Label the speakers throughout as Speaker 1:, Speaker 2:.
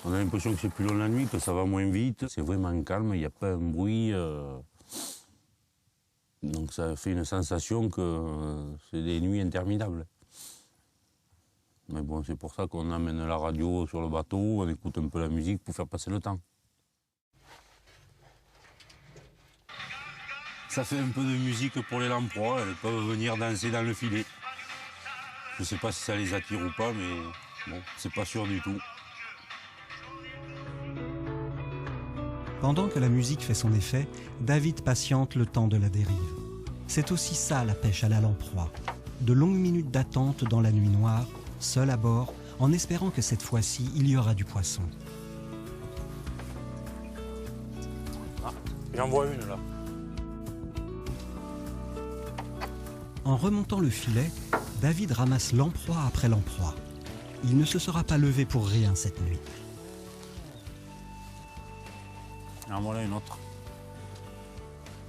Speaker 1: On a l'impression que c'est plus long la nuit, que ça va moins vite. C'est vraiment calme, il n'y a pas un bruit. Donc ça fait une sensation que c'est des nuits interminables. Mais bon, c'est pour ça qu'on amène la radio sur le bateau, on écoute un peu la musique pour faire passer le temps. Ça fait un peu de musique pour les lamproies, elles peuvent venir danser dans le filet. Je ne sais pas si ça les attire ou pas, mais bon, c'est pas sûr du tout.
Speaker 2: Pendant que la musique fait son effet, David patiente le temps de la dérive. C'est aussi ça la pêche à la lamproie. De longues minutes d'attente dans la nuit noire, seul à bord, en espérant que cette fois-ci, il y aura du poisson.
Speaker 1: Ah, j'en vois une là.
Speaker 2: En remontant le filet, David ramasse lamproie après lamproie. Il ne se sera pas levé pour rien cette nuit.
Speaker 1: En voilà une autre.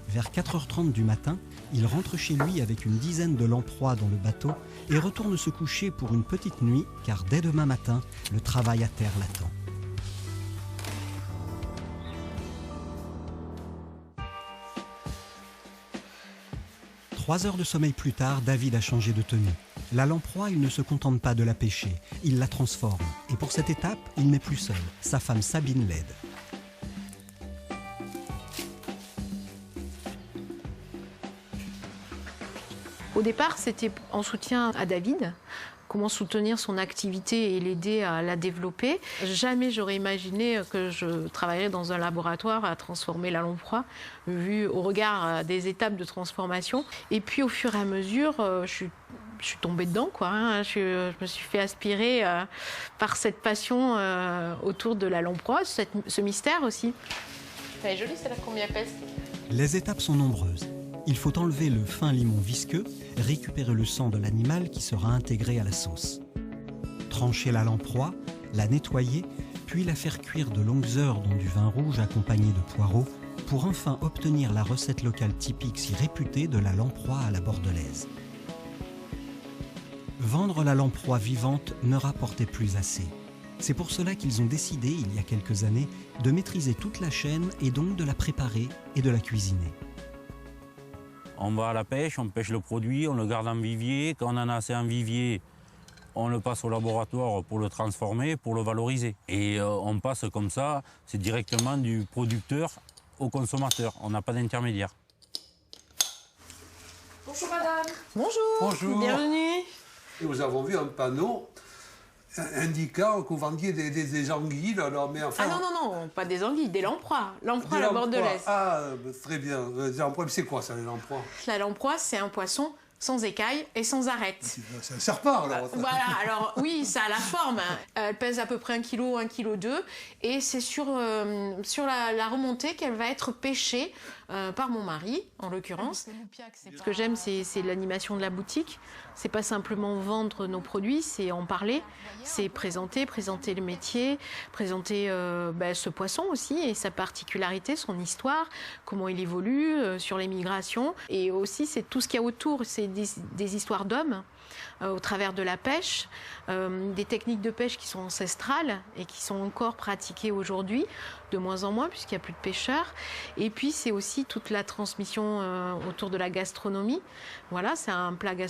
Speaker 2: Vers 4h30 du matin, il rentre chez lui avec une dizaine de lamproies dans le bateau et retourne se coucher pour une petite nuit, car dès demain matin, le travail à terre l'attend. Trois heures de sommeil plus tard, David a changé de tenue. La lamproie, il ne se contente pas de la pêcher, il la transforme. Et pour cette étape, il n'est plus seul. Sa femme Sabine l'aide.
Speaker 3: Au départ, c'était en soutien à David, comment soutenir son activité et l'aider à la développer. Jamais j'aurais imaginé que je travaillerais dans un laboratoire à transformer la lamproie, vu au regard des étapes de transformation. Et puis au fur et à mesure, je suis tombée dedans, quoi, hein. Je me suis fait aspirer par cette passion autour de la lamproie, ce mystère aussi. Elle est jolie, celle-là, combien pèse?
Speaker 2: Les étapes sont nombreuses. Il faut enlever le fin limon visqueux, récupérer le sang de l'animal qui sera intégré à la sauce. Trancher la lamproie, la nettoyer, puis la faire cuire de longues heures dans du vin rouge accompagné de poireaux, pour enfin obtenir la recette locale typique si réputée de la lamproie à la bordelaise. Vendre la lamproie vivante ne rapportait plus assez. C'est pour cela qu'ils ont décidé, il y a quelques années, de maîtriser toute la chaîne et donc de la préparer et de la cuisiner.
Speaker 1: On va à la pêche, on pêche le produit, on le garde en vivier. Quand on en a assez en vivier, on le passe au laboratoire pour le transformer, pour le valoriser. Et on passe comme ça, c'est directement du producteur au consommateur. On n'a pas d'intermédiaire.
Speaker 4: Bonjour madame.
Speaker 3: Bonjour,
Speaker 4: Bonjour.
Speaker 3: Bienvenue.
Speaker 4: Et nous avons vu un panneau indiquant que vous vendiez des anguilles, là, mais enfin...
Speaker 3: Ah non, pas des anguilles, des lamproies. Lamproie à la
Speaker 4: lamproies.
Speaker 3: bordelaise.
Speaker 4: Ah, très bien. Les lamproies, c'est quoi ça, les lamproies?
Speaker 3: La lamproie, c'est un poisson sans écailles et sans arêtes.
Speaker 4: C'est un serpent, alors.
Speaker 3: Voilà, alors oui, ça a la forme. Elle pèse à peu près 1 kg, 1,2 kg. Et c'est sur la remontée qu'elle va être pêchée par mon mari, en l'occurrence. Ce que j'aime, c'est l'animation de la boutique. C'est pas simplement vendre nos produits, c'est en parler. C'est présenter le métier, présenter ce poisson aussi et sa particularité, son histoire, comment il évolue sur les migrations. Et aussi, c'est tout ce qu'il y a autour. C'est des histoires d'hommes au travers de la pêche, des techniques de pêche qui sont ancestrales et qui sont encore pratiquées aujourd'hui, de moins en moins puisqu'il n'y a plus de pêcheurs. Et puis c'est aussi toute la transmission autour de la gastronomie. Voilà, c'est un plat gastronomique